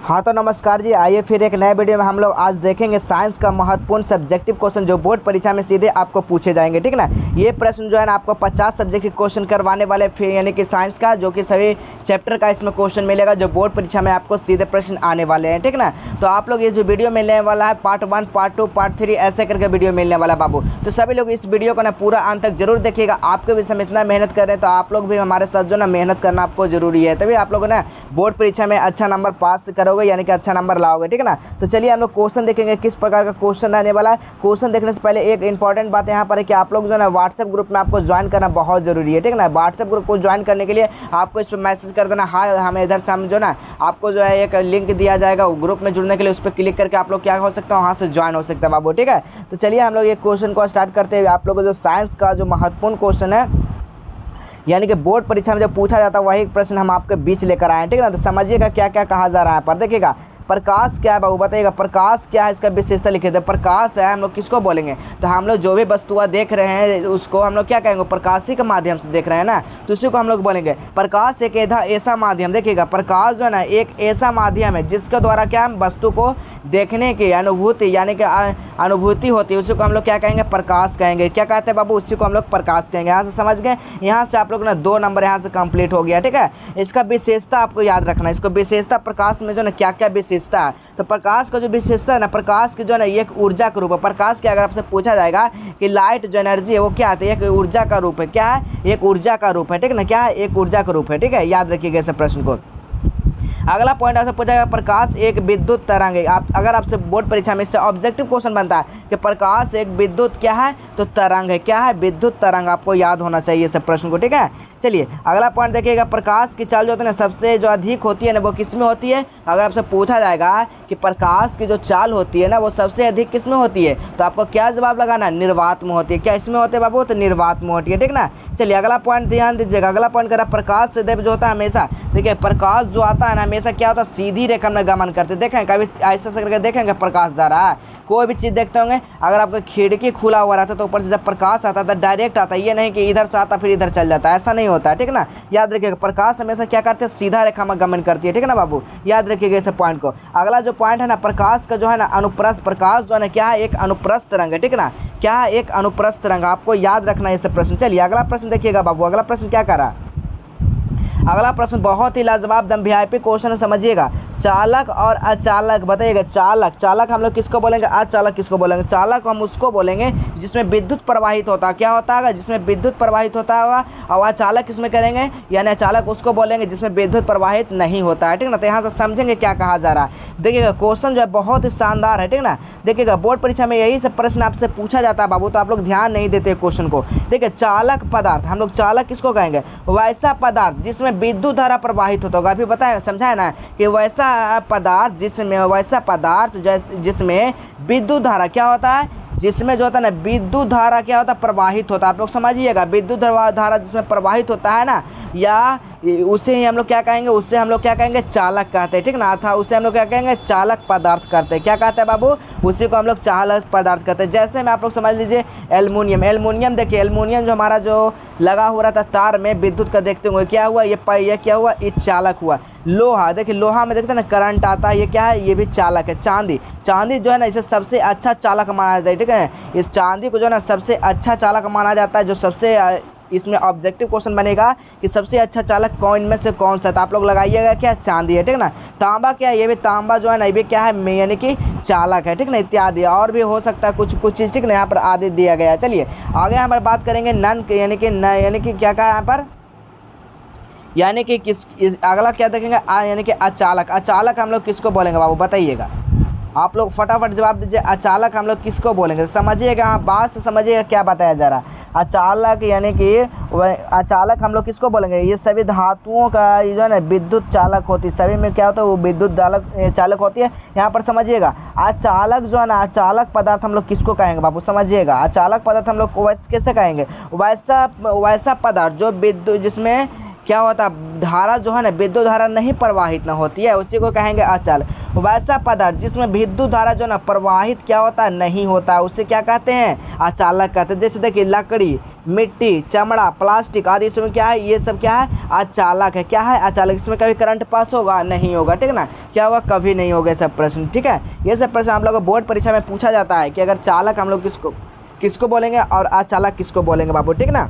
हाँ तो नमस्कार जी, आइए फिर एक नए वीडियो में हम लोग आज देखेंगे साइंस का महत्वपूर्ण सब्जेक्टिव क्वेश्चन जो बोर्ड परीक्षा में सीधे आपको पूछे जाएंगे। ठीक ना, ये प्रश्न जो है ना आपको 50 सब्जेक्ट के क्वेश्चन करवाने वाले फिर यानी कि साइंस का जो कि सभी चैप्टर का इसमें क्वेश्चन मिलेगा जो बोर्ड परीक्षा में आपको सीधे प्रश्न आने वाले हैं। ठीक ना, तो आप लोग ये जो वीडियो मिलने वाला है पार्ट 1, पार्ट 2, पार्ट 3 ऐसे करके वीडियो मिलने वाला बाबू, तो सभी लोग इस वीडियो को ना पूरा अंत तक जरूर देखिएगा। आपके भी हम इतना मेहनत कर रहे हैं तो आप लोग भी हमारे साथ जो ना मेहनत करना आपको जरूरी है, तभी आप लोग ना बोर्ड परीक्षा में अच्छा नंबर पास करोगे यानी कि अच्छा नंबर लाओगे। ठीक है ना, तो चलिए हम लोग क्वेश्चन देखेंगे किस प्रकार का क्वेश्चन आने वाला है। क्वेश्चन देखने से पहले एक इंपॉर्टेंट बात यहाँ पर है कि आप लोग जो है ना व्हाट्सएप ग्रुप में आपको ज्वाइन करना बहुत जरूरी है। ठीक है ना, व्हाट्सएप ग्रुप को ज्वाइन करने के लिए आपको इस पर मैसेज कर देना, हाँ हमें इधर से हम जो ना आपको जो है एक लिंक दिया जाएगा ग्रुप में जुड़ने के लिए, उस पर क्लिक करके आप लोग क्या हो सकता है वहाँ से ज्वाइन हो सकता है बाबू। ठीक है, तो चलिए हम लोग ये क्वेश्चन को स्टार्ट करते हुए आप लोग को जो साइंस का जो महत्वपूर्ण क्वेश्चन है यानी कि बोर्ड परीक्षा में जब पूछा जाता है वही प्रश्न हम आपके बीच लेकर आए हैं। ठीक है ना, तो समझिएगा क्या क्या कहा जा रहा है। पर देखिएगा प्रकाश क्या है बाबू, बताइएगा प्रकाश क्या है, इसका विशेषता लिखे थे। प्रकाश है हम लोग किसको बोलेंगे, तो हम लोग जो भी वस्तुएं देख रहे हैं उसको हम लोग क्या कहेंगे, प्रकाशी के माध्यम से देख रहे हैं ना, तो उसी को हम लोग बोलेंगे प्रकाश। एक ऐसा माध्यम, देखिएगा प्रकाश जो है ना एक ऐसा माध्यम है जिसके द्वारा क्या हम वस्तु को देखने की अनुभूति यानी कि अनुभूति होती है, उसी को हम लोग क्या कहेंगे, प्रकाश कहेंगे। क्या कहते हैं बाबू, उसी को हम लोग प्रकाश कहेंगे। यहाँ से समझ गए, यहाँ से आप लोग ना 2 नंबर यहाँ से कंप्लीट हो गया। ठीक है, इसका विशेषता आपको याद रखना है। इसको विशेषता प्रकाश में जो ना क्या क्या विशेषता है, तो प्रकाश का जो विशेषता है ना, प्रकाश की जो है ना एक ऊर्जा का रूप है। प्रकाश के अगर आपसे पूछा जाएगा कि लाइट जो एनर्जी है वो क्या है, एक ऊर्जा का रूप है। क्या है, एक ऊर्जा का रूप है। ठीक है ना, क्या है, एक ऊर्जा का रूप है। ठीक है, याद रखिएगा इस प्रश्न को। अगला पॉइंट आपसे पूछा जाएगा प्रकाश एक विद्युत तरंग है। आप अगर आपसे बोर्ड परीक्षा में इससे ऑब्जेक्टिव क्वेश्चन बनता है कि प्रकाश एक विद्युत क्या है, तो तरंग है। क्या है, विद्युत तरंग, आपको याद होना चाहिए इस प्रश्न को। ठीक है, चलिए अगला पॉइंट देखिएगा प्रकाश की चाल जो होती है ना सबसे जो अधिक होती है ना वो किस में होती है। अगर आपसे पूछा जाएगा कि प्रकाश की जो चाल होती है ना वो सबसे अधिक किस में होती है, तो आपको क्या जवाब लगाना, निर्वात में होती है। क्या इसमें होते हैं बाबू, तो निर्वात में होती है। ठीक ना, चलिए अगला पॉइंट ध्यान दीजिएगा। अगला पॉइंट करा प्रकाश से देव जो होता है हमेशा, देखिए प्रकाश जो आता है ना हमेशा क्या होता है, सीधी रेखा में गमन करते। देखें कभी ऐसा करके देखेंगे प्रकाश जा रहा है, कोई भी चीज़ देखते होंगे अगर आपका खिड़की खुला हुआ रहता है तो ऊपर से जब प्रकाश आता था डायरेक्ट आता है, ये नहीं कि इधर से आता फिर इधर चल जाता है, ऐसा नहीं होता है। ठीक ना, याद रखिएगा प्रकाश हमेशा क्या करते हैं, सीधा रेखा में गमन करती है। ठीक है ना बाबू, याद रखिएगा इस पॉइंट को। अगला जो पॉइंट है ना प्रकाश का जो है ना अनुप्रस्थ, प्रकाश जो है ना क्या है, एक अनुप्रस्थ तरंग है। ठीक ना, क्या है, एक अनुप्रस्थ तरंग, आपको याद रखना है इस प्रश्न। चलिए अगला प्रश्न देखिएगा बाबू। अगला प्रश्न क्या कर रहा है, अगला प्रश्न बहुत ही लाजवाब दम वीआईपी क्वेश्चन समझिएगा। चालक और अचालक, बताइएगा चालक, चालक हम लोग किसको बोलेंगे, अचालक किसको बोलेंगे। चालक हम उसको बोलेंगे जिसमें विद्युत प्रवाहित होता है। क्या होता है, जिसमें विद्युत प्रवाहित होता होगा। और अचालक किसमें करेंगे, यानी अचालक उसको बोलेंगे जिसमें विद्युत प्रवाहित नहीं होता है। ठीक ना, तो यहाँ से समझेंगे क्या कहा जा रहा है। देखिएगा क्वेश्चन जो है बहुत ही शानदार है। ठीक ना, देखिएगा बोर्ड परीक्षा में यही सब प्रश्न आपसे पूछा जाता है बाबू, तो आप लोग ध्यान नहीं देते क्वेश्चन को। देखिए चालक पदार्थ, हम लोग चालक किसको कहेंगे, वैसा पदार्थ जिसमें विद्युत धारा प्रवाहित होता होगा। अभी बताया समझाया ना कि वैसा पदार्थ जिसमें, वैसा पदार्थ जिसमें विद्युत धारा क्या होता है, जिसमें जो होता है ना विद्युत धारा क्या होता है, प्रवाहित होता है। आप लोग समझिएगा विद्युत धारा जिसमें प्रवाहित होता है ना, या उसे ही हम लोग क्या कहेंगे, उससे हम लोग क्या कहेंगे, चालक कहते हैं। ठीक ना, अथा उसे हम लोग क्या कहेंगे, चालक पदार्थ करते हैं। क्या कहते हैं बाबू, उसी को हम लोग चालक पदार्थ कहते हैं। जैसे में आप लोग समझ लीजिए एल्युमिनियम, एल्युमिनियम देखिए एल्युमिनियम जो हमारा जो लगा हुआ रहता तार में विद्युत का देखते हुए क्या हुआ, ये क्या हुआ, ये चालक हुआ। लोहा, देखिए लोहा में देखते हैं ना करंट आता है, ये क्या है, ये भी चालक है। चांदी, चांदी जो है ना इसे सबसे अच्छा चालक माना जाता है। ठीक है, इस चांदी को जो है ना सबसे अच्छा चालक माना जाता है। जो सबसे इसमें ऑब्जेक्टिव क्वेश्चन बनेगा कि सबसे अच्छा चालक कौन में से कौन सा, तो आप लोग लगाइएगा क्या, चांदी है। ठीक ना, तांबा क्या है, ये भी तांबा जो है ना ये भी क्या है, यानी कि चालक है। ठीक ना, इत्यादि और भी हो सकता है कुछ चीज़। ठीक ना, यहाँ पर आदि दिया गया है। चलिए आगे हम बात करेंगे नन यानी कि क्या कहा यहाँ पर, यानी कि अगला क्या देखेंगे, यानी कि अचालक। अचालक हम लोग किसको बोलेंगे बाबू, बताइएगा आप लोग फटाफट जवाब दीजिए। अचालक हम लोग किसको बोलेंगे, समझिएगा, हाँ बात से समझिएगा क्या बताया जा रहा है। अचालक यानी कि अचालक हम लोग किसको बोलेंगे, ये सभी धातुओं का ये जो है ना विद्युत चालक होती है, सभी में क्या होता है वो विद्युत चालक होती है। यहाँ पर समझिएगा अचालक जो है ना, अचालक पदार्थ हम लोग किसको कहेंगे बाबू, समझिएगा अचालक पदार्थ हम लोग वैसे कैसे कहेंगे, वैसा पदार्थ जो विद्युत जिसमें क्या होता है, धारा जो है ना विद्युत धारा नहीं प्रवाहित ना होती है, उसी को कहेंगे अचालक। वैसा पदार्थ जिसमें विद्युत धारा जो ना प्रवाहित क्या होता है, नहीं होता है, उसे क्या कहते हैं, अचालक कहते हैं। जैसे देखिए लकड़ी, मिट्टी, चमड़ा, प्लास्टिक आदि, इसमें क्या है, ये सब क्या है, अचालक है। क्या है, अचालक। इसमें कभी करंट पास होगा, नहीं होगा, ठीक है ना, क्या होगा, कभी नहीं होगा। सब प्रश्न, ठीक है, ये सब प्रश्न आप लोगों को बोर्ड परीक्षा में पूछा जाता है कि अगर चालक हम लोग किसको बोलेंगे और अचालक किसको बोलेंगे बाबू, ठीक ना।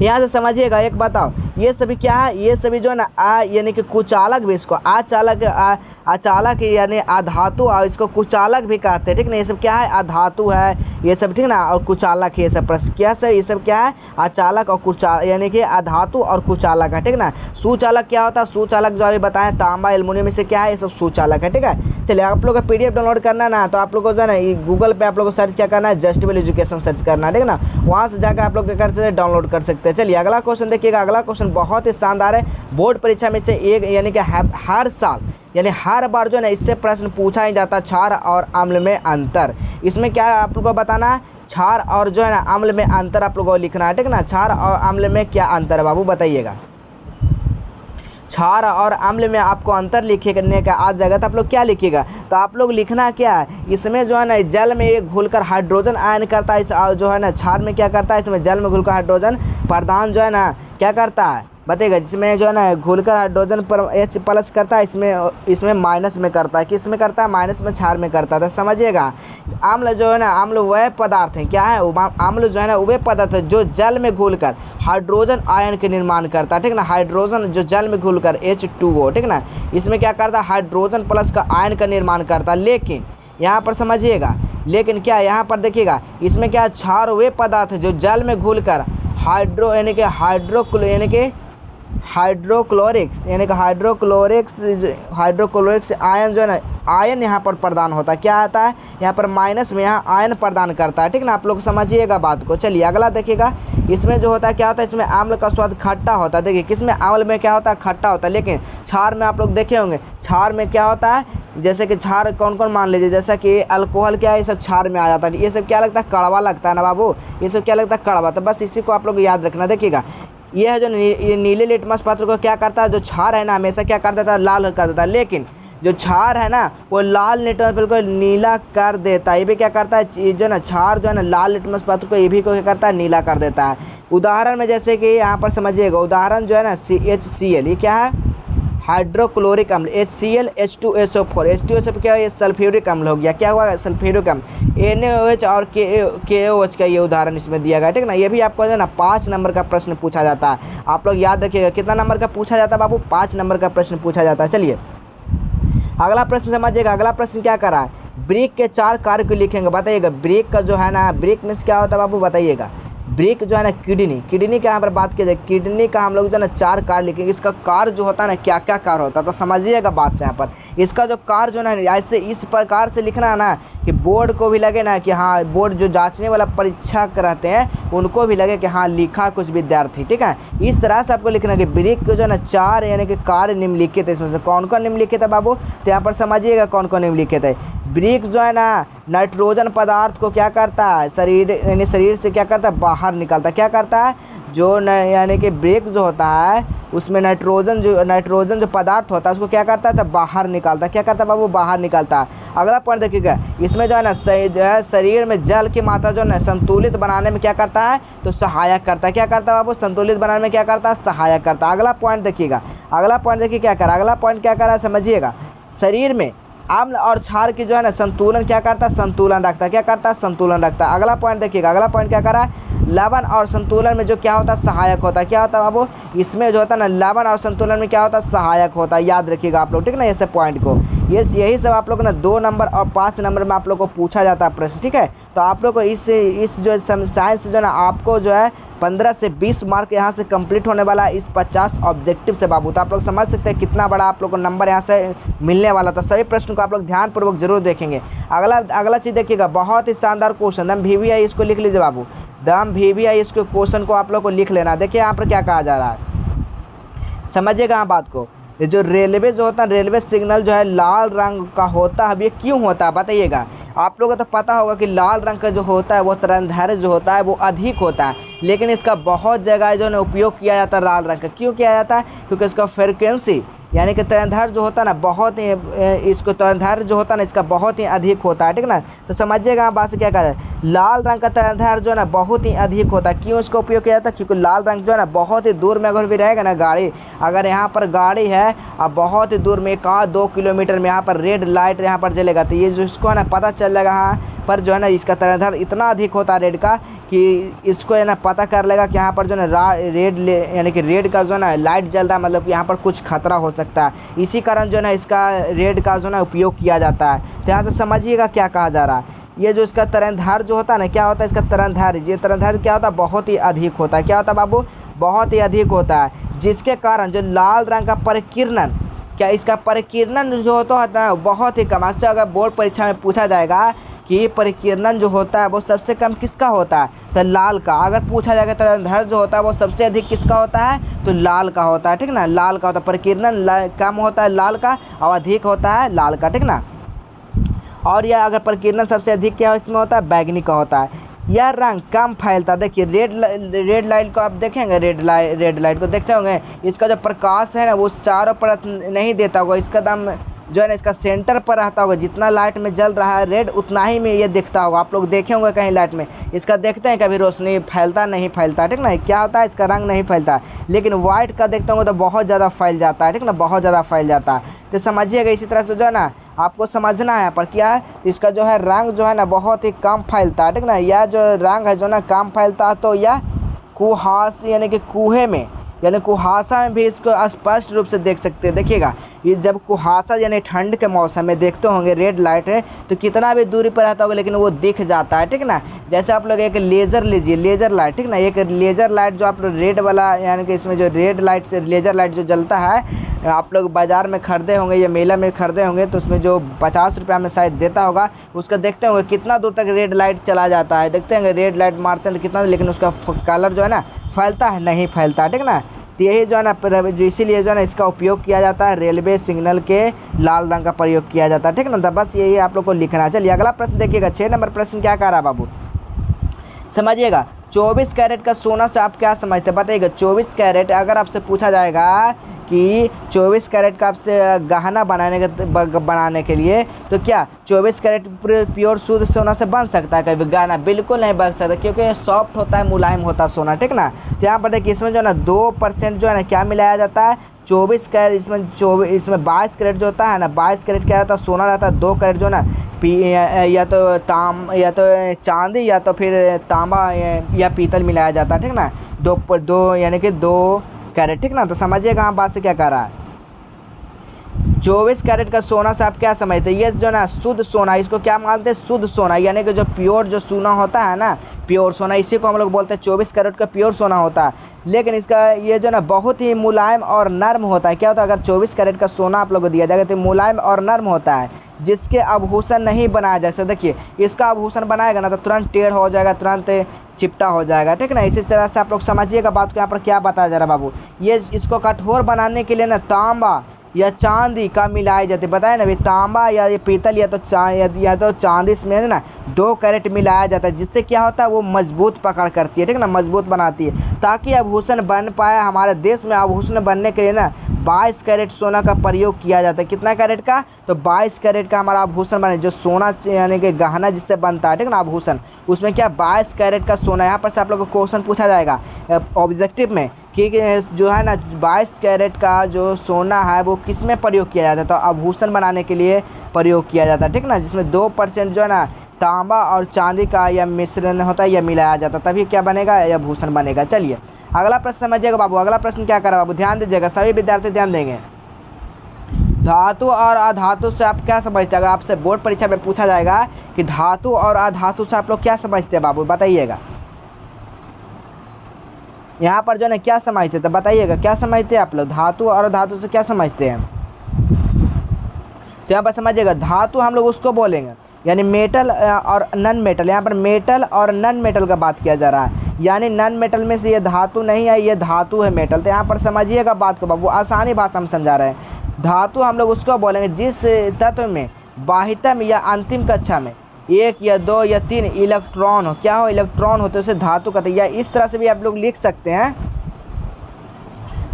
यहाँ से समझिएगा, एक बताओ, ये सभी क्या है, ये सभी जो है ना यानी कि कुचालक भी, इसको अचालक यानी अधातु, और इसको कुचालक भी कहते हैं, ठीक ना। ये सब क्या है, अधातु है ये सब, ठीक ना, और कुचालक है ये सब प्रश्न। क्या सर, ये सब क्या है, अचालक और यानी कि अधातु और कुचालक है, ठीक ना। सुचालक क्या होता है, सुचालक जो अभी बताएं तांबा, एल्युमिनियम से क्या है, ये सब सुचालक है, ठीक है। चलिए आप लोग का PDF डाउनलोड करना ना, तो आप लोग को जो है ना गूगल पे आप लोग को सर्च क्या करना है, जस्ट वेल एजुकेशन सर्च करना है, ठीक ना। वहाँ से जाकर आप लोग क्या कर सकते हैं, डाउनलोड कर सकते हैं। चलिए अगला क्वेश्चन देखिएगा। अगला क्वेश्चन बहुत ही शानदार है, बोर्ड परीक्षा में से एक, यानी कि हर साल यानी हर बार जो है ना इससे प्रश्न पूछा ही जाता है, क्षार और अम्ल में अंतर। इसमें क्या आप लोगों को बताना है, क्षार और जो है ना अम्ल में अंतर आप लोगों को लिखना है, ठीक ना। क्षार और अम्ल में क्या अंतर है बाबू, बताइएगा। क्षार और अम्ल में आपको अंतर लिखने का आज जगह, तो आप लोग क्या लिखिएगा, तो आप लोग लिखना क्या है, इसमें जो है ना जल में ये घुलकर हाइड्रोजन आयन करता है, इस जो है ना क्षार में क्या करता है, इसमें जल में घुलकर हाइड्रोजन प्रदान जो है ना क्या करता है, बताइएगा। जिसमें जो है ना घुलकर हाइड्रोजन पर H+ करता है, इसमें माइनस में करता है, किस में करता है, माइनस में, क्षार में करता है। तो समझिएगा, अम्ल जो है ना, अम्ल वह पदार्थ है, क्या है, अम्ल जो है ना वह पदार्थ है जो जल में घुलकर हाइड्रोजन आयन के निर्माण करता है, ठीक ना। हाइड्रोजन जो जल में घुलकर H2O, ठीक ना, इसमें क्या करता है, हाइड्रोजन प्लस का आयन का निर्माण करता है। लेकिन यहाँ पर समझिएगा, लेकिन क्या यहाँ पर देखिएगा, इसमें क्या, क्षार वे पदार्थ है जो जल में घुलकर हाइड्रोक्लोरिक्स आयन जो है ना, आयन यहाँ पर प्रदान होता है। क्या आता है यहाँ पर, माइनस में यहाँ आयन प्रदान करता है, ठीक ना। आप लोग समझिएगा बात को। चलिए अगला देखिएगा, इसमें जो होता है क्या होता है, इसमें अम्ल का स्वाद खट्टा होता है। देखिए किसमें, अम्ल में क्या होता है, खट्टा होता है। लेकिन क्षार में आप लोग देखे होंगे, क्षार में क्या होता है, जैसे कि क्षार कौन कौन मान लीजिए, जैसा कि अल्कोहल क्या है, ये सब क्षार में आ जाता है। ये सब क्या लगता है, कड़वा लगता है ना बाबू, ये सब क्या लगता है, कड़वा। तो बस इसी को आप लोग याद रखना। देखिएगा ये है जो ये नीले लिटमस पत्र को क्या करता है, जो क्षार है ना हमेशा क्या कर देता है, लाल कर देता है। लेकिन जो क्षार है ना वो लाल लिटमस पत्र को नीला कर देता है। ये भी क्या करता है, जो ना क्षार जो है ना लाल लिटमस पत्र को ये भी को क्या करता है, नीला कर देता है। उदाहरण में जैसे कि यहाँ पर समझिएगा, उदाहरण जो है ना HCl, ये क्या है, हाइड्रोक्लोरिक अम्ल, HCl H2SO4, H2SO क्या है, ये सल्फ्यूरिक अम्ल हो गया। क्या हुआ, सल्फ्यूरिक अम्ल, NaOH और KOH का ये उदाहरण इसमें दिया गया, ठीक ना। ये भी आपको जो है ना 5 नंबर का प्रश्न पूछा जाता है। आप लोग याद रखिएगा, कितना नंबर का पूछा जाता है बाबू, 5 नंबर का प्रश्न पूछा जाता है। चलिए अगला प्रश्न समझिएगा। अगला प्रश्न क्या करा है, ब्रिक के 4 कार्य को लिखेंगे, बताइएगा। ब्रिक का जो है ना, ब्रिक मीन्स क्या होता है बाबू, बताइएगा। ब्रिक जो है ना, किडनी का यहाँ पर बात की जाए, किडनी का हम लोग जो है ना 4 कार्य लिखेंगे। इसका कार्य जो होता है ना, क्या क्या कार्य होता है, तो समझिएगा बात से यहाँ पर। इसका जो कार्य जो है ना, ऐसे इस प्रकार से लिखना है ना कि बोर्ड को भी लगे ना कि हाँ, बोर्ड जो जांचने वाला परीक्षक रहते हैं उनको भी लगे कि हाँ लिखा कुछ विद्यार्थी, ठीक है। इस तरह से आपको लिखना है कि ब्रिक को जो है ना 4 यानी कि कार्य निम्नलिखित है। इसमें से कौन कौन निम्नलिखित है बाबू, तो यहाँ पर समझिएगा कौन कौन निम्नलिखित है। ब्रिक जो है ना नाइट्रोजन पदार्थ को क्या करता है, शरीर से क्या करता है, बाहर निकालता है। क्या करता है, जो यानी कि ब्रिक जो होता है उसमें नाइट्रोजन जो पदार्थ होता है उसको क्या करता है, तो बाहर निकालता है। क्या करता है बाबू, बाहर निकालता है। अगला पॉइंट देखिएगा, इसमें जो है ना जो है शरीर में जल की मात्रा जो है ना संतुलित बनाने में क्या करता है, तो सहायक करता है। क्या करता है बाबू, संतुलित बनाने में क्या करता है, सहायक करता है। अगला पॉइंट देखिएगा, अगला पॉइंट देखिए क्या करा, अगला पॉइंट क्या करा समझिएगा। शरीर में अम्ल और क्षार की जो है ना संतुलन क्या करता है, संतुलन रखता है। क्या करता है, संतुलन रखता है। अगला पॉइंट देखिएगा, अगला पॉइंट क्या करा है, लवण और संतुलन में जो क्या होता है, सहायक होता है। क्या होता है बाबू, इसमें जो होता है ना लवण और संतुलन में क्या होता है, सहायक होता है। याद रखिएगा आप लोग, ठीक ना, ये सब पॉइंट को। यही सब आप लोग ना 2 नंबर और 5 नंबर में आप लोग को पूछा जाता है प्रश्न, ठीक है। तो आप लोग को इस जो साइंस जो है ना आपको जो है 15 से 20 मार्क यहाँ से कंप्लीट होने वाला है इस 50 ऑब्जेक्टिव से बाबू। तो आप लोग समझ सकते हैं कितना बड़ा आप लोग को नंबर यहाँ से मिलने वाला था। सभी प्रश्न को आप लोग ध्यानपूर्वक जरूर देखेंगे। अगला चीज़ देखिएगा, बहुत ही शानदार क्वेश्चन, दम VVI इसको लिख लीजिए बाबू, दम VVI इसको क्वेश्चन को आप लोग को लिख लेना। देखिए यहाँ पर क्या कहा जा रहा है, समझिएगा यहाँ बात को। ये जो रेलवे जो होता है, रेलवे सिग्नल जो है लाल रंग का होता है, अब ये क्यों होता है बताइएगा। आप लोगों को तो पता होगा कि लाल रंग का जो होता है वो तरंगदैर्घ्य जो होता है वो अधिक होता है, लेकिन इसका बहुत जगह जो है उपयोग किया जाता है लाल रंग का। क्यों किया जाता है, क्योंकि इसका फ्रिक्वेंसी यानी कि तरंगधार जो होता है ना बहुत ही इसको तरंगधार जो होता है ना इसका बहुत ही अधिक होता है, ठीक ना। तो समझिएगा आप बात से क्या कहा जाए, लाल रंग का तरंगधार जो है ना बहुत ही अधिक होता है। क्यों इसका उपयोग किया जाता है, क्योंकि लाल रंग जो है ना बहुत ही दूर में अगर भी रहेगा ना गाड़ी, अगर यहाँ पर गाड़ी है अब बहुत ही दूर में 1-2 किलोमीटर में यहाँ पर रेड लाइट यहाँ पर जलेगा, तो ये जो इसको है ना पता चल जाएगा हाँ पर जो है ना इसका तरंगधार इतना अधिक होता है रेड का कि इसको है ना पता कर लेगा कि यहाँ पर जो है ना रेड यानी कि रेड का जो है ना लाइट जल रहा है, मतलब कि यहाँ पर कुछ खतरा हो सकता है। इसी कारण जो है ना इसका रेड का जो है ना उपयोग किया जाता है। तो यहाँ से समझिएगा क्या कहा जा रहा है, ये जो इसका तरंगधार जो होता है ना क्या होता है इसका तरंगधार, ये तरंगधार क्या होता है बहुत ही अधिक होता है। क्या होता है बाबू, बहुत ही अधिक होता है, जिसके कारण जो लाल रंग का परिकिरणन, क्या इसका परिकिरणन जो होता है बहुत ही कम। इससे अगर बोर्ड परीक्षा में पूछा जाएगा कि परिकिरणन जो होता है वो सबसे कम किसका होता है, तो लाल का। अगर पूछा जाएगा तरंगधार जो होता है वो सबसे अधिक किसका होता है, तो लाल का होता है, ठीक ना। लाल का होता है, परिकिरणन कम होता है लाल का और अधिक होता है लाल का, ठीक ना। और यह अगर परिकिरणन सबसे अधिक क्या इसमें होता है, बैगनी का होता है। यह रंग कम फैलता, देखिए रेड लाइट को आप देखेंगे, रेड लाइट को देखते होंगे, इसका जो प्रकाश है ना वो चारों तरफ नहीं देता होगा, इसका दाम जो है ना इसका सेंटर पर रहता होगा। जितना लाइट में जल रहा है रेड उतना ही में ये दिखता होगा। आप लोग देखे होंगे कहीं लाइट में इसका देखते हैं कभी रोशनी फैलता नहीं फैलता, ठीक ना। क्या होता है इसका रंग नहीं फैलता, लेकिन वाइट का देखते होंगे तो बहुत ज़्यादा फैल जाता है, ठीक ना, बहुत ज़्यादा फैल जाता है। तो समझिएगा इसी तरह से जो है ना आपको समझना है पर क्या है, इसका जो है रंग जो है ना बहुत ही कम फैलता है, ठीक ना। यह जो रंग है जो ना कम फैलता है तो यह कुहास यानी कि कुएँ में यानी कुहासा में भी इसको स्पष्ट रूप से देख सकते हैं। देखिएगा ये जब कुहासा यानी ठंड के मौसम में देखते होंगे रेड लाइट है तो कितना भी दूरी पर रहता होगा लेकिन वो दिख जाता है, ठीक ना। जैसे आप लोग एक लेज़र लीजिए, लेज़र लाइट, ठीक ना। एक लेज़र लाइट जो आप लोग रेड वाला यानी कि इसमें जो रेड लाइट से लेज़र लाइट जो जलता है आप लोग बाज़ार में खरीदे होंगे या मेला में खरीदे होंगे तो उसमें जो 50 रुपये में शायद देता होगा, उसका देखते होंगे कितना दूर तक रेड लाइट चला जाता है। देखते होंगे रेड लाइट मारते हैं कितना, लेकिन उसका कलर जो है ना फैलता है नहीं फैलता, ठीक ना। तो यही जो है ना जो इसीलिए जो है ना इसका उपयोग किया जाता है, रेलवे सिग्नल के लाल रंग का प्रयोग किया जाता है, ठीक ना। तो बस यही आप लोग को लिखना है। चलिए अगला प्रश्न देखिएगा, 6 नंबर प्रश्न क्या कह रहा है बाबू, समझिएगा। 24 कैरेट का सोना से आप क्या समझते हैं बताइएगा। 24 कैरेट अगर आपसे पूछा जाएगा कि 24 कैरेट का आपसे गहना बनाने के लिए तो क्या 24 कैरेट प्योर शुद्ध सोना से बन सकता है कभी गहना? बिल्कुल नहीं बन सकता, क्योंकि ये सॉफ्ट होता है, मुलायम होता है सोना, ठीक ना। तो यहाँ पर देखिए इसमें जो है ना 2% जो है ना क्या मिलाया जाता है, 24 कैरेट, इसमें 22 कैरेट जो होता है ना, 22 कैरेट क्या रहता है सोना रहता है, 2 कैरेट जो है ना या तो चांदी या तो फिर तांबा या पीतल मिलाया जाता है, ठीक ना। दो यानी कि 2 कैरेट, ठीक ना। तो समझिएगा हम बात से क्या कर रहा है, 24 कैरेट का सोना से आप क्या समझते हैं, ये जो ना शुद्ध सोना, इसको क्या मानते हैं, शुद्ध सोना, यानी कि जो प्योर जो सोना होता है ना, प्योर सोना, इसी को हम लोग बोलते हैं 24 कैरेट का प्योर सोना होता है। लेकिन इसका ये जो ना बहुत ही मुलायम और नर्म होता है। क्या होता है, अगर 24 कैरेट का सोना आप लोग को दिया जाएगा तो मुलायम और नर्म होता है, जिसके आभूषण नहीं बनाया जा सकता। देखिए इसका आभूषण बनाएगा ना तो तुरंत टेढ़ हो जाएगा, तुरंत चिपटा हो जाएगा, ठीक ना। इसी तरह से आप लोग समझिएगा बात को। यहाँ पर क्या बताया जा रहा है बाबू, ये इसको कठोर बनाने के लिए ना तांबा या चांदी का मिलाए जाते, बताए ना, तांबा या ये पीतल या तो चांदी इसमें ना 2 कैरेट मिलाया जाता है, जिससे क्या होता है वो मजबूत पकड़ करती है, ठीक ना, मजबूत बनाती है। ताकि आभूषण बन पाए, हमारे देश में आभूषण बनने के लिए ना 22 कैरेट सोना का प्रयोग किया जाता है। कितना कैरेट का, तो 22 कैरेट का हमारा आभूषण बने, जो सोना यानी कि गहना जिससे बनता है, ठीक ना, आभूषण, उसमें क्या 22 कैरेट का सोना। यहाँ पर से आप लोग को क्वेश्चन पूछा जाएगा ऑब्जेक्टिव में कि जो है ना 22 कैरेट का जो सोना है वो किस में प्रयोग किया जाता है, तो आभूषण बनाने के लिए प्रयोग किया जाता है, ठीक ना, जिसमें 2% जो है ना तांबा और चांदी का या मिश्रण होता है या मिलाया जाता है, तभी क्या बनेगा, या आभूषण बनेगा। चलिए अगला प्रश्न समझिएगा बाबू, अगला प्रश्न क्या कर रहा है बाबू, ध्यान दीजिएगा, सभी विद्यार्थी ध्यान देंगे। धातु और अधातु से आप क्या समझते हैं, अगर आपसे बोर्ड परीक्षा में पूछा जाएगा कि धातु और अधातु से आप लोग क्या समझते हैं बाबू, बताइएगा। यहाँ पर जो है ना क्या समझते, तो बताइएगा क्या समझते हैं आप लोग, धातु और अधातु से क्या समझते हैं। तो यहाँ पर समझिएगा, धातु हम लोग उसको बोलेंगे यानी मेटल और नॉन मेटल। यहाँ पर मेटल और नॉन मेटल का बात किया जा रहा है, यानी नॉन मेटल में से ये धातु नहीं है, ये धातु है मेटल। तो यहाँ पर समझिएगा बात को बाबू, आसानी भाषा में समझा रहे हैं। धातु हम लोग उसको बोलेंगे जिस तत्व में बाह्यतम या अंतिम कक्षा में 1 या 2 या 3 इलेक्ट्रॉन हो, क्या हो, इलेक्ट्रॉन होते उसे धातु कहते हैं। या इस तरह से भी आप लोग लिख सकते हैं,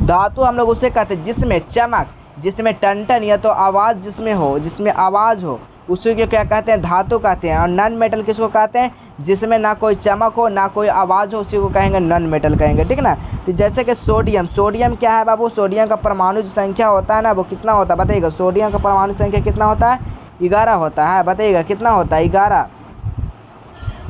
धातु हम लोग उसे कहते हैं जिसमें चमक जिसमें टन या तो आवाज़ जिसमें हो, जिसमें आवाज़ हो, उसी को क्या कहते हैं, धातु कहते हैं। और नॉन मेटल किसको कहते हैं, जिसमें ना कोई चमक हो ना कोई आवाज़ हो, उसी को कहेंगे नॉन मेटल कहेंगे, ठीक ना। तो जैसे कि सोडियम, सोडियम क्या है बाबू, सोडियम का परमाणु संख्या होता है ना वो कितना होता है बताइएगा, सोडियम का परमाणु संख्या कितना होता है, 11 होता है, बताइएगा कितना होता है, 11।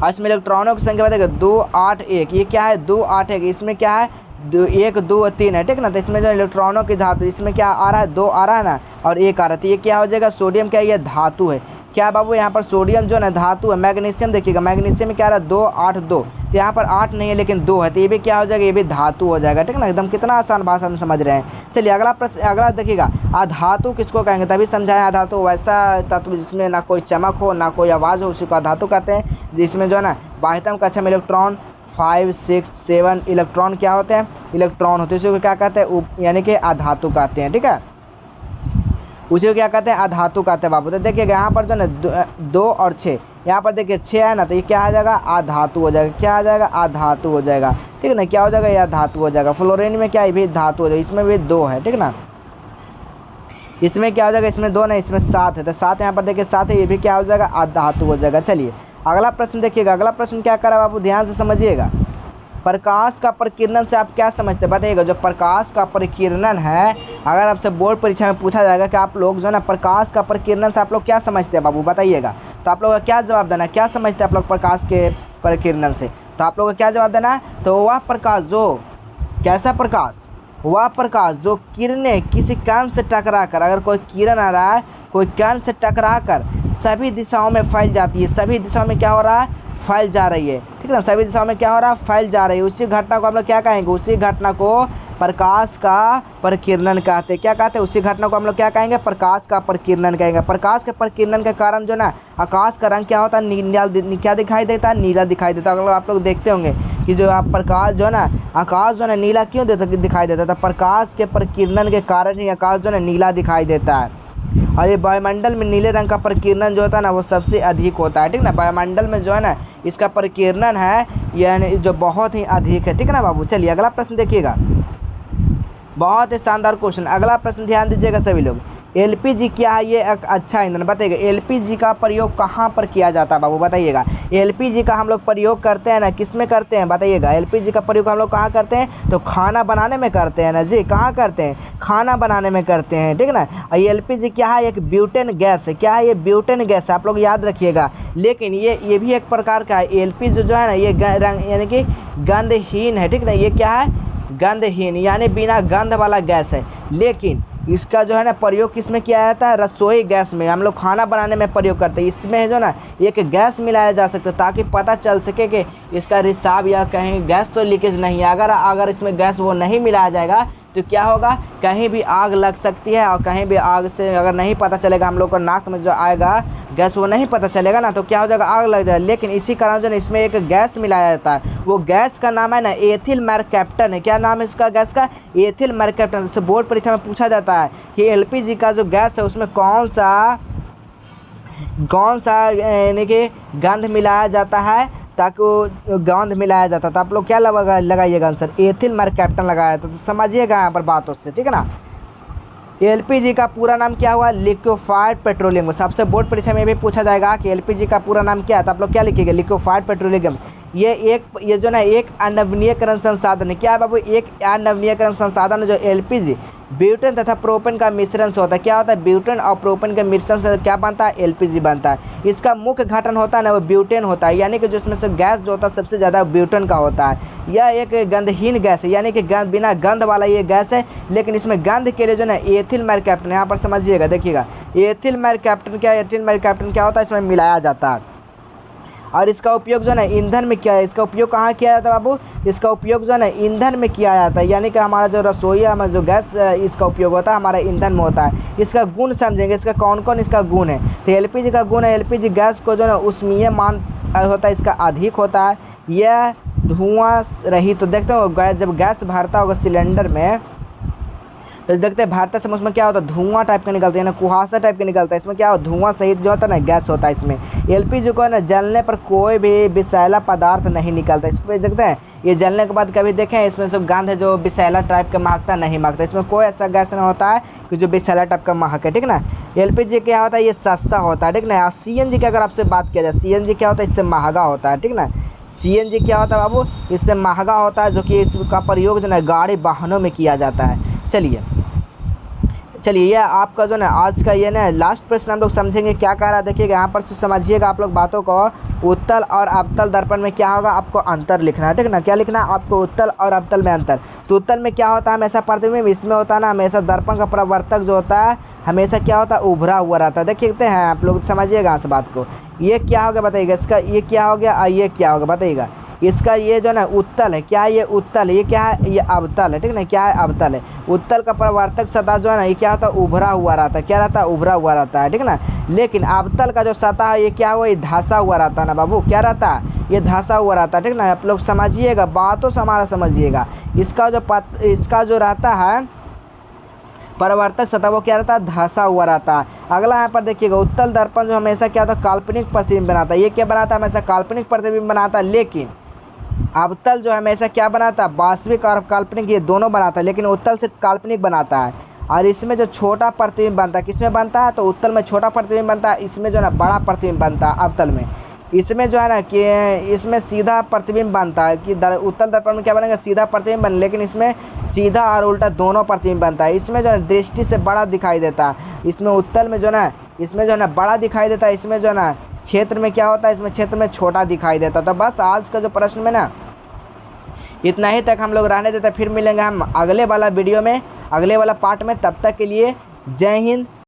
और इसमें इलेक्ट्रॉनों की संख्या बताइएगा 2 8 1, ये क्या है 2 8 1, इसमें क्या है 1 2 3 है, ठीक ना। तो इसमें जो इलेक्ट्रॉनों की धातु, इसमें क्या आ रहा है 2 आ रहा है ना और 1 आ रहा है, तो ये क्या हो जाएगा, सोडियम क्या है, ये धातु है। क्या बाबू यहाँ पर सोडियम जो है ना धातु है। मैग्नीशियम देखिएगा, मैग्नीशियम में क्या आ रहा है 2 8 2, तो यहाँ पर 8 नहीं है लेकिन 2 है, तो ये भी क्या हो जाएगा, ये भी धातु हो जाएगा, ठीक ना। एकदम कितना आसान भाषा में समझ रहे हैं। चलिए अगला प्रश्न, अगला देखिएगा, अधातु किसको कहेंगे, तभी समझाएं। अधातु वैसा तत्व जिसमें ना कोई चमक हो ना कोई आवाज़ हो, उसी को अधातु कहते हैं। जिसमें जो है ना बाह्यतम कक्षा में इलेक्ट्रॉन 5 6 7 इलेक्ट्रॉन क्या होते हैं, इलेक्ट्रॉन होते हैं, उसी को क्या कहते हैं, यानी कि अधातु कहते हैं, ठीक है। उसी को क्या कहते हैं, अधातु कहते हैं बाबू। तो देखिएगा यहाँ पर जो है 2 और 6, यहाँ पर देखिए 6 है ना, तो ये क्या आ जाएगा, अधातु हो जाएगा, क्या आ जाएगा, अधातु हो जाएगा, ठीक है ना। क्या हो जाएगा, ये अधातु हो जाएगा। फ्लोरीन में क्या है, भी धातु हो जाएगा, इसमें भी 2 है, ठीक ना। इसमें क्या हो जाएगा, इसमें 2 नहीं, इसमें 7 है, तो 7 यहाँ पर देखिए 7 है, ये भी क्या हो जाएगा, अधातु हो जाएगा। चलिए अगला प्रश्न देखिएगा, अगला प्रश्न क्या करा बाबू, ध्यान से समझिएगा। प्रकाश का प्रकीर्णन से आप क्या समझते हैं बताइएगा। जो प्रकाश का प्रकीर्णन है, अगर आपसे बोर्ड परीक्षा में पूछा जाएगा कि आप लोग जो है ना प्रकाश का प्रकीर्णन से आप लोग क्या समझते हैं बाबू बताइएगा, तो आप लोग का क्या जवाब देना है, क्या समझते हैं आप लोग प्रकाश के प्रकीर्णन से, तो आप लोग का क्या जवाब देना है। तो वह प्रकाश जो, कैसा प्रकाश, वह प्रकाश जो किरणें किसी कण से टकरा कर, अगर कोई किरण आ रहा है कोई कण से टकरा कर सभी दिशाओं में फैल जाती है, सभी दिशाओं में क्या हो रहा है, फैल जा रही है, ठीक है ना। सभी दिशाओं में क्या हो रहा है, फैल जा रही है, उसी घटना को हम लोग क्या कहेंगे, उसी घटना को प्रकाश का प्रकीर्णन कहते हैं। क्या कहते हैं, उसी घटना को हम लोग क्या कहेंगे, प्रकाश का प्रकीर्णन कहेंगे। प्रकाश के प्रकीर्णन के कारण जो ना आकाश का रंग क्या होता है, नीला, क्या दिखाई देता है, नीला दिखाई देता है। अगर आप लोग देखते होंगे कि जो आप प्रकाश जो है ना, आकाश जो है नीला क्यों दिखाई देता है, प्रकाश के प्रकीर्णन के कारण ही आकाश जो है नीला दिखाई देता है। और ये वायुमंडल में नीले रंग का प्रकीर्णन जो होता है ना वो सबसे अधिक होता है, ठीक ना। वायुमंडल में जो है ना इसका प्रकीर्णन है यानी जो बहुत ही अधिक है, ठीक है ना बाबू। चलिए अगला प्रश्न देखिएगा, बहुत ही शानदार क्वेश्चन। अगला प्रश्न ध्यान दीजिएगा सभी लोग, एलपीजी क्या है, ये एक अच्छा ईंधन बताइएगा। एलपीजी का प्रयोग कहाँ पर किया जाता है बाबू बताइएगा। एलपीजी का हम लोग प्रयोग करते हैं ना, किस में करते हैं बताइएगा। एलपीजी का प्रयोग हम लोग कहाँ करते हैं, तो खाना बनाने में करते हैं ना जी। कहाँ करते हैं, खाना बनाने में करते हैं, ठीक ना। ये एलपीजी क्या है, एक ब्यूटेन गैस है। क्या है, ये ब्यूटेन गैस है, आप लोग याद रखिएगा। लेकिन ये भी एक प्रकार का है। एलपीजी जो है ना ये रंग यानी कि गंधहीन है, ठीक ना। ये क्या है, गंधहीन यानी बिना गंध वाला गैस है। लेकिन इसका जो है ना प्रयोग किस में किया जाता है, रसोई गैस में। हम लोग खाना बनाने में प्रयोग करते हैं। इसमें जो ना एक गैस मिलाया जा सकता है ताकि पता चल सके कि इसका रिसाव या कहीं गैस तो लीकेज नहीं है। अगर इसमें गैस वो नहीं मिलाया जाएगा तो क्या होगा, कहीं भी आग लग सकती है। और कहीं भी आग से अगर नहीं पता चलेगा, हम लोग को नाक में जो आएगा गैस वो नहीं पता चलेगा ना, तो क्या हो जाएगा, आग लग जाएगा। लेकिन इसी कारण जो है इसमें एक गैस मिलाया जाता है, वो गैस का नाम है ना एथिल मरकैप्टन है। क्या नाम है इसका गैस का, एथिल मरकैप्टन। जैसे बोर्ड परीक्षा में पूछा जाता है कि एलपीजी का जो गैस है उसमें कौन सा यानी कि गंध मिलाया जाता है, ताकि वो गंध मिलाया जाता। तो आप लोग क्या लगाइएगा आंसर, एथिल मरकैप्टन लगाया था। तो समझिएगा यहाँ पर बातों से, ठीक है ना। एलपीजी का पूरा नाम क्या हुआ, लिक्विफाइड पेट्रोलियम। सबसे बोर्ड परीक्षा में भी पूछा जाएगा कि एलपीजी का पूरा नाम क्या है, तो आप लोग क्या लिखिएगा, लिक्विफाइड पेट्रोलियम। ये जो ना एक अनवीनीकरण संसाधन है। क्या है बाबू, एक अनवीनीकरण संसाधन है जो एलपीजी ब्यूटेन तथा प्रोपेन का मिश्रण से होता है। क्या होता है, ब्यूटेन और प्रोपेन के मिश्रण से क्या बनता है, एलपीजी बनता है। इसका मुख्य घटक होता है ना वो ब्यूटेन होता है, यानी कि जो इसमें से गैस जो होता है सबसे ज़्यादा ब्यूटेन का होता है। यह एक गंधहीन गैस है, यानी कि बिना गंध वाला ये गैस है। लेकिन इसमें गंध के लिए जो ना एथिल मरकैप्टन, यहाँ पर समझिएगा, देखिएगा एथिल मरकैप्टन क्या, एथिल मरकैप्टन क्या होता है, इसमें मिलाया जाता है। और इसका उपयोग जो है ना ईंधन में किया है। इसका उपयोग कहाँ किया जाता है बाबू, इसका उपयोग जो है ना ईंधन में किया जाता है, यानी कि हमारा जो रसोई में जो गैस इसका उपयोग होता है हमारा ईंधन में होता है। इसका गुण समझेंगे, इसका कौन कौन इसका गुण है। तो एलपीजी का गुण है, एलपीजी गैस को जो है ना उष्मीय मान होता है इसका अधिक होता है। यह धुआं रहित, तो देखते हो जब गैस भरता होगा सिलेंडर में तो देखते हैं भारत समूह में क्या होता है, धुआं टाइप का निकलता है ना, कुहासा टाइप का निकलता है। इसमें क्या होता है, धुआं सहित जो होता है ना गैस होता है इसमें। एलपीजी को है ना जलने पर कोई भी विषैला पदार्थ नहीं निकलता। इस पर देखते हैं ये जलने के बाद कभी देखें इसमें से गंध है जो विषैला टाइप का महकता नहीं महकता। इसमें कोई ऐसा गैस नहीं होता है कि जो विषैला टाइप का महक है, ठीक ना। एलपीजी क्या होता है, ये सस्ता होता है, ठीक ना। सीएनजी की अगर आपसे बात किया जाए, सीएनजी क्या होता है, इससे महंगा होता है, ठीक ना। सीएनजी क्या होता है बाबू, इससे महंगा होता है, जो कि इसका प्रयोग जो है गाड़ी वाहनों में किया जाता है। चलिए ये आपका जो ना आज का ये ना लास्ट प्रश्न हम लोग समझेंगे क्या कह रहा है। देखिएगा यहाँ पर समझिएगा आप लोग बातों को। उत्तल और अवतल दर्पण में क्या होगा, आपको अंतर लिखना है, ठीक ना। क्या लिखना है आपको, उत्तल और अवतल में अंतर। तो उत्तल में क्या होता है, हमेशा प्रतिबिंब, इसमें होता है ना हमेशा दर्पण का प्रवर्तक जो होता है हमेशा क्या होता है, उभरा हुआ रहता है। देखते हैं आप लोग समझिएगा इस बात को। ये क्या हो गया बताइएगा, इसका ये क्या हो गया, ये क्या होगा बताइएगा। इसका ये जो ना उत्तल है, क्या है ये उत्तल है, ये क्या है ये अवतल है, ठीक ना। क्या है अवतल है। उत्तल का प्रवर्तक सतह जो है ना ये क्या होता है, उभरा हुआ रहता है। क्या रहता है, उभरा हुआ रहता है, ठीक ना। लेकिन अवतल का जो सतह है ये क्या हुआ, ये धंसा हुआ रहता है ना बाबू। क्या रहता है, ये धंसा हुआ रहता है, ठीक ना। आप लोग समझिएगा, बातों से हमारा समझिएगा। इसका जो रहता है परावर्तक सतह वो क्या रहता है, धंसा हुआ रहता है। अगला यहाँ पर देखिएगा, उत्तल दर्पण जो हमेशा क्या होता है, काल्पनिक प्रतिबिंब बनाता है। ये क्या बनाता है, हमेशा काल्पनिक प्रतिबिंब बनाता है। लेकिन अवतल जो हमेशा क्या बनाता है, वास्तविक और काल्पनिक ये दोनों बनाता है, लेकिन उत्तल से काल्पनिक बनाता है। और इसमें जो छोटा प्रतिबिंब बनता है, किसमें बनता है, तो उत्तल में छोटा प्रतिबिंब बनता है, इसमें जो है ना बड़ा प्रतिबिंब बनता है अवतल में। इसमें जो है ना कि इसमें सीधा प्रतिबिंब बनता है कि उत्तल दर्पण में क्या बनेगा, सीधा प्रतिबिंब बन, लेकिन इसमें सीधा और उल्टा दोनों प्रतिबिंब बनता है। इसमें जो है दृष्टि से बड़ा दिखाई देता है, इसमें उत्तल में जो ना इसमें जो है ना बड़ा दिखाई देता है, इसमें जो है ना क्षेत्र में क्या होता है, इसमें क्षेत्र में छोटा दिखाई देता है। तो बस आज का जो प्रश्न में ना इतना ही तक हम लोग रहने देते हैं। फिर मिलेंगे हम अगले वाला वीडियो में, अगले वाला पार्ट में। तब तक के लिए जय हिंद।